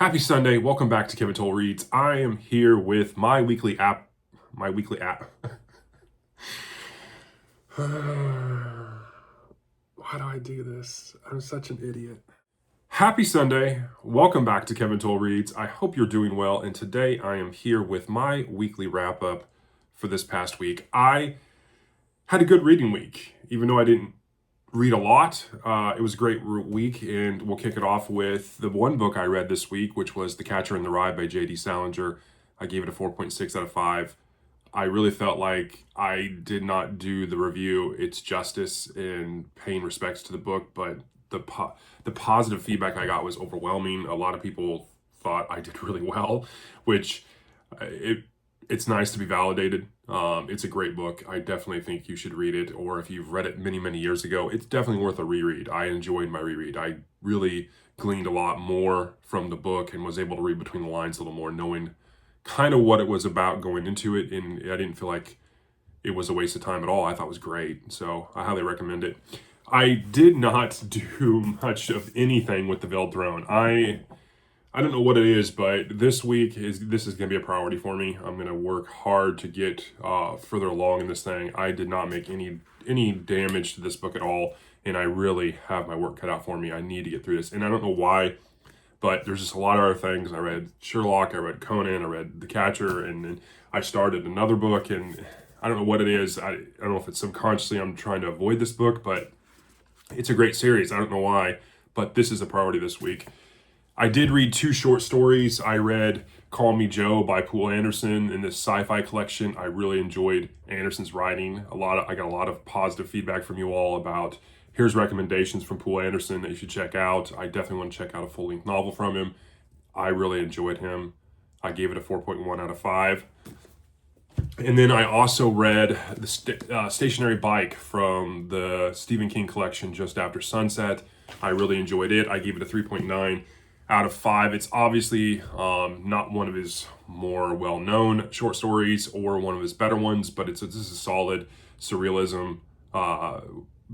Happy Sunday. Welcome back to Kevin Toll Reads. I am here with my weekly app. Why do I do this? I'm such an idiot. Happy Sunday. Welcome back to Kevin Toll Reads. I hope you're doing well. And today I am here with my weekly wrap up for this past week. I had a good reading week, even though I didn't read a lot. It was a great week, and we'll kick it off with the one book I read this week, which was The Catcher in the Rye by J.D. Salinger. I gave it a 4.6 out of 5. I really felt like I did not do the review its justice in paying respects to the book, but the positive feedback I got was overwhelming. A lot of people thought I did really well, which it's nice to be validated. It's a great book. I definitely think you should read it, or if you've read it many, many years ago, it's definitely worth a reread. I enjoyed my reread. I really gleaned a lot more from the book and was able to read between the lines a little more, knowing kind of what it was about going into it, and I didn't feel like it was a waste of time at all. I thought it was great, so I highly recommend it. I did not do much of anything with the Veiled Throne. I don't know what it is, but this is going to be a priority for me. I'm going to work hard to get further along in this thing. I did not make any damage to this book at all, and I really have my work cut out for me. I need to get through this, and I don't know why, but there's just a lot of other things. I read Sherlock, I read Conan, I read The Catcher, and then I started another book, and I don't know what it is. I don't know if it's subconsciously I'm trying to avoid this book, but it's a great series. I don't know why, but this is a priority this week. I did read 2 short stories. I read Call Me Joe by Poul Anderson in this sci-fi collection. I really enjoyed Anderson's writing. I got a lot of positive feedback from you all about here's recommendations from Poul Anderson that you should check out. I definitely want to check out a full-length novel from him. I really enjoyed him. I gave it a 4.1 out of 5. And then I also read the Stationary Bike from the Stephen King collection, Just After Sunset. I really enjoyed it. I gave it a 3.9 out of 5. It's obviously not one of his more well-known short stories or one of his better ones, but this is a solid surrealism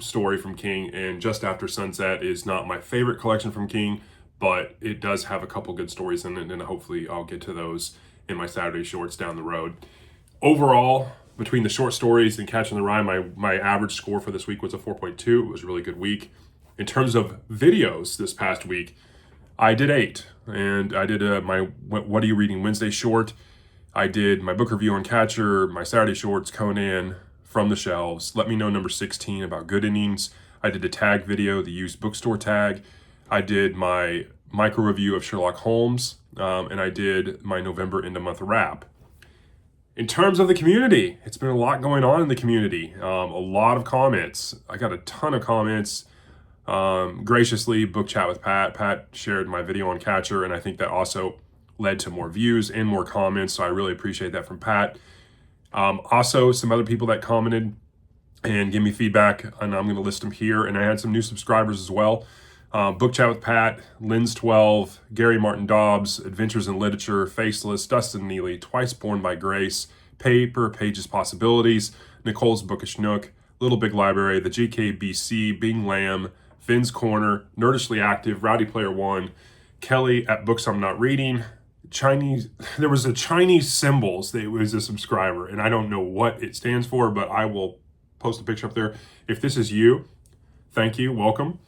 story from King. And Just After Sunset is not my favorite collection from King, but it does have a couple good stories in it, and hopefully I'll get to those in my Saturday shorts down the road. Overall, between the short stories and Catching the Rye, my average score for this week was a 4.2. It was a really good week. In terms of videos this past week, I did 8, and I did my What Are You Reading Wednesday short. I did my book review on Catcher, my Saturday shorts, Conan, From the Shelves, Let Me Know number 16 about Good Innings. I did a tag video, the used bookstore tag. I did my micro review of Sherlock Holmes, and I did my November end of month wrap. In terms of the community, it's been a lot going on in the community. A lot of comments. I got a ton of comments. Graciously, Book Chat with Pat. Pat shared my video on Catcher, and I think that also led to more views and more comments, so I really appreciate that from Pat. Also, some other people that commented and gave me feedback, and I'm going to list them here, and I had some new subscribers as well. Book Chat with Pat, Lynn's12, Gary Martin Dobbs, Adventures in Literature, Faceless, Dustin Neely, Twice Born by Grace, Paper Pages Possibilities, Nicole's Bookish Nook, Little Big Library, the GKBC, Bing Lamb, Finn's Corner, Nerdishly Active, Rowdy Player One, Kelly at Books I'm Not Reading, there was a Chinese symbols that was a subscriber, and I don't know what it stands for, but I will post a picture up there. If this is you, thank you, welcome.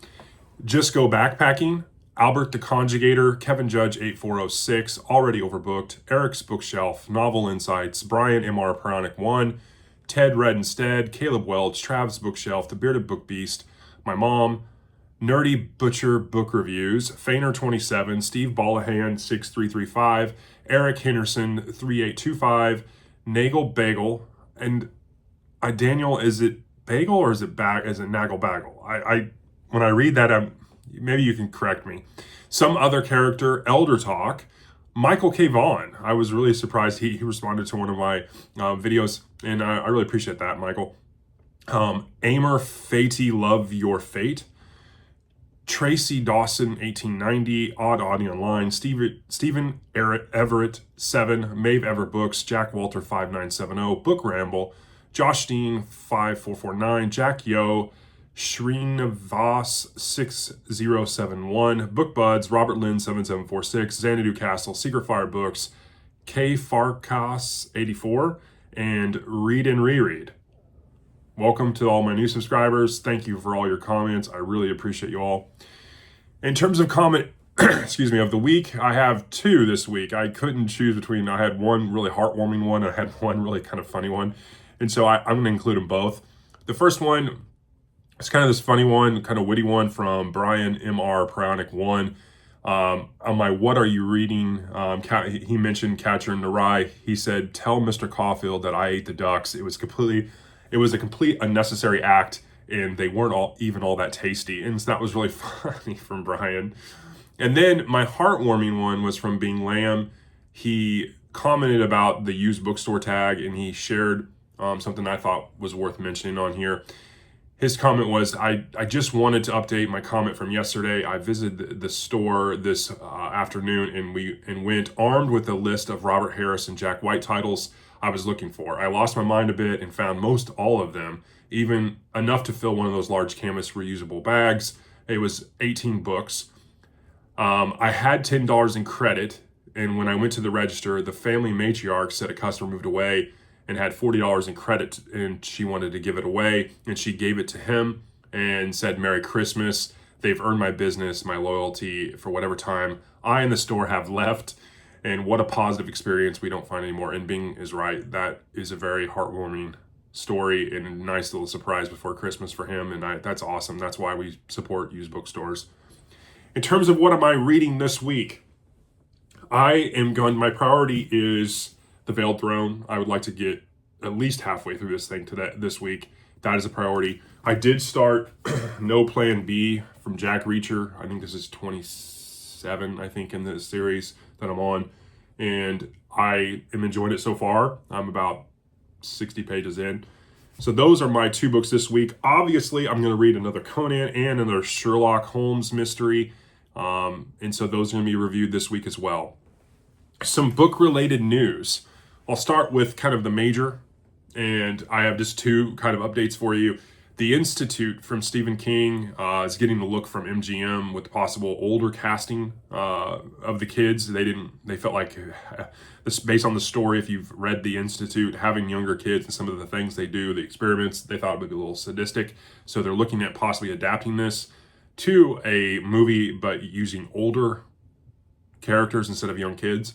Just Go Backpacking, Albert the Conjugator, Kevin Judge 8406, Already Overbooked, Eric's Bookshelf, Novel Insights, Brian M.R. Pranic 1, Ted Red Instead, Caleb Welch, Travis Bookshelf, The Bearded Book Beast, my mom, Nerdy Butcher Book Reviews, Fainer27, Steve Ballahan 6335, Eric Henderson 3825, Nagel Bagel, and Daniel, is it Bagel or is it Nagel Bagel? When I read that, maybe you can correct me. Some Other Character, Elder Talk, Michael K. Vaughn. I was really surprised he responded to one of my videos, and I really appreciate that, Michael. Amer Fatey Love Your Fate, Tracy Dawson 1890, Odd Audie Online, Stephen Everett 7, Maeve Ever Books, Jack Walter 5970, Book Ramble, Josh Dean 5449, Jack Yo, Srinivas 6071, Book Buds, Robert Lynn 7746, Xanadu Castle, Secret Fire Books, K Farkas 84, and Read and Reread. Welcome to all my new subscribers. Thank you for all your comments. I really appreciate you all. In terms of comment, excuse me, of the week, I have two this week. I couldn't choose between, I had one really heartwarming one, and I had one really kind of funny one. And so I'm going to include them both. The first one, it's kind of this funny one, kind of witty one from Brian M.R. Prionic 1. On my What Are You Reading, he mentioned Catcher in the Rye. He said, tell Mr. Caulfield that I ate the ducks. It was a complete unnecessary act, and they weren't even all that tasty. And so that was really funny from Brian. And then my heartwarming one was from Bing Lamb. He commented about the used bookstore tag, and he shared something I thought was worth mentioning on here. His comment was, I just wanted to update my comment from yesterday. I visited the store this afternoon and went armed with a list of Robert Harris and Jack White titles I was looking for. I lost my mind a bit and found most all of them, even enough to fill one of those large canvas reusable bags. It was 18 books. I had $10 in credit, and when I went to the register, the family matriarch said a customer moved away and had $40 in credit, and she wanted to give it away, and she gave it to him and said, Merry Christmas. They've earned my business, my loyalty for whatever time I and the store have left, and what a positive experience we don't find anymore. And Bing is right. That is a very heartwarming story and a nice little surprise before Christmas for him, and that's awesome. That's why we support used bookstores. In terms of what am I reading this week, my priority is The Veiled Throne. I would like to get at least halfway through this thing this week. That is a priority. I did start No Plan B from Jack Reacher. I think this is 27, I think, in the series that I'm on. And I am enjoying it so far. I'm about 60 pages in. So those are my two books this week. Obviously, I'm going to read another Conan and another Sherlock Holmes mystery. And so those are going to be reviewed this week as well. Some book-related news. I'll start with kind of the major, and I have just two kind of updates for you. The Institute from Stephen King is getting a look from MGM with possible older casting of the kids. They felt like this, based on the story, if you've read The Institute, having younger kids and some of the things they do, the experiments, they thought it would be a little sadistic. So they're looking at possibly adapting this to a movie, but using older characters instead of young kids.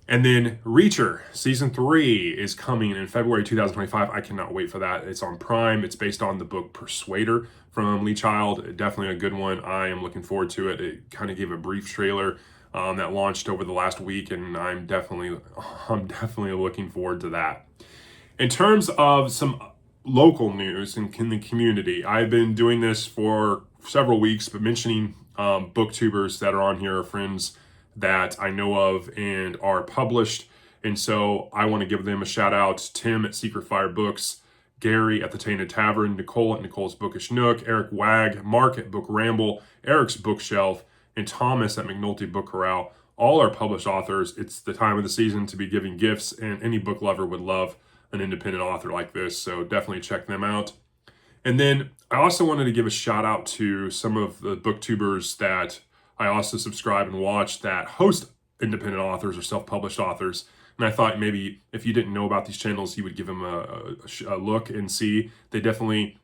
And then Reacher, season 3 is coming in February 2025. I cannot wait for that. It's on Prime. It's based on the book Persuader from Lee Child. Definitely a good one. I am looking forward to it. It kind of gave a brief trailer that launched over the last week, and I'm definitely looking forward to that. In terms of some local news in the community, I've been doing this for several weeks, but mentioning booktubers that are on here, friends that I know of and are published. And so I want to give them a shout out. Tim at Secret Fire Books, Gary at the Tainted Tavern, Nicole at Nicole's Bookish Nook, Eric Wag, Mark at Book Ramble, Eric's Bookshelf, and Thomas at McNulty Book Corral. All are published authors. It's the time of the season to be giving gifts, and any book lover would love an independent author like this. So definitely check them out. And then I also wanted to give a shout out to some of the booktubers that I also subscribe and watch that host independent authors or self-published authors. And I thought maybe if you didn't know about these channels, you would give them a look and see. They definitely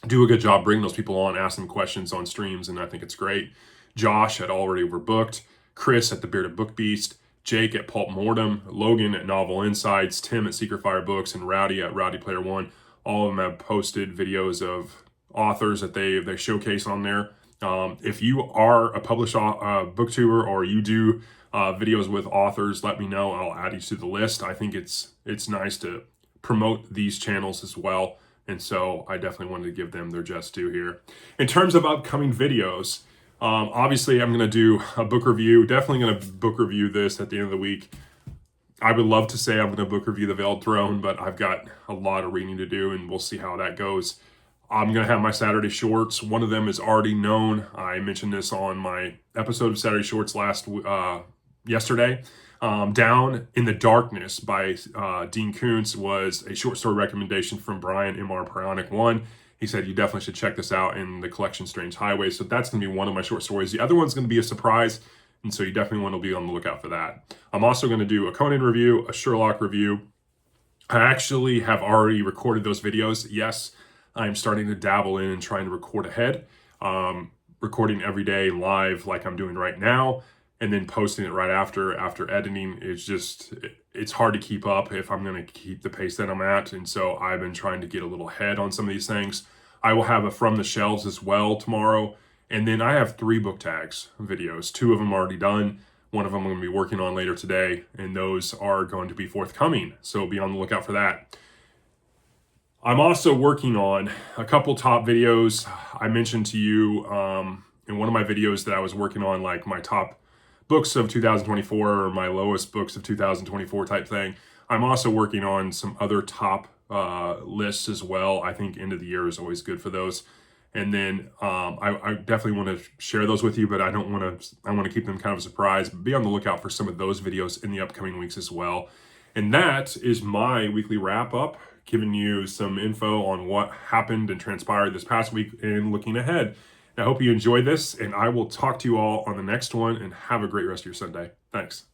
do a good job bringing those people on, ask them questions on streams, and I think it's great. Josh at Already Overbooked, Chris at The Bearded Book Beast, Jake at Pulp Mortem, Logan at Novel Insights, Tim at Secret Fire Books, and Rowdy at Rowdy Player One. All of them have posted videos of authors that they showcase on there. If you are a published booktuber or you do videos with authors, let me know. I'll add you to the list. I think it's nice to promote these channels as well. And so I definitely wanted to give them their just due here. In terms of upcoming videos, obviously I'm going to do a book review. Definitely going to book review this at the end of the week. I would love to say I'm going to book review The Veiled Throne, but I've got a lot of reading to do, and we'll see how that goes. I'm going to have my Saturday Shorts. One of them is already known. I mentioned this on my episode of Saturday Shorts yesterday. Down in the Darkness by Dean Koontz was a short story recommendation from Brian M.R. Prionic 1. he said, you definitely should check this out in the collection Strange Highway. So that's going to be one of my short stories. The other one's going to be a surprise. And so you definitely want to be on the lookout for that. I'm also going to do a Conan review, a Sherlock review. I actually have already recorded those videos. Yes, I'm starting to dabble in and trying to record ahead. Recording every day live like I'm doing right now, and then posting it right after editing. It's hard to keep up if I'm going to keep the pace that I'm at. And so I've been trying to get a little ahead on some of these things. I will have a From the Shelves as well tomorrow. And then I have 3 book tags videos. 2 of them already done. One of them I'm going to be working on later today, and those are going to be forthcoming. So be on the lookout for that. I'm also working on a couple top videos. I mentioned to you in one of my videos that I was working on like my top books of 2024 or my lowest books of 2024 type thing. I'm also working on some other top lists as well. I think end of the year is always good for those. And then I definitely want to share those with you, but I want to keep them kind of a surprise. Be on the lookout for some of those videos in the upcoming weeks as well. And that is my weekly wrap up, giving you some info on what happened and transpired this past week and looking ahead. I hope you enjoyed this, and I will talk to you all on the next one, and have a great rest of your Sunday. Thanks.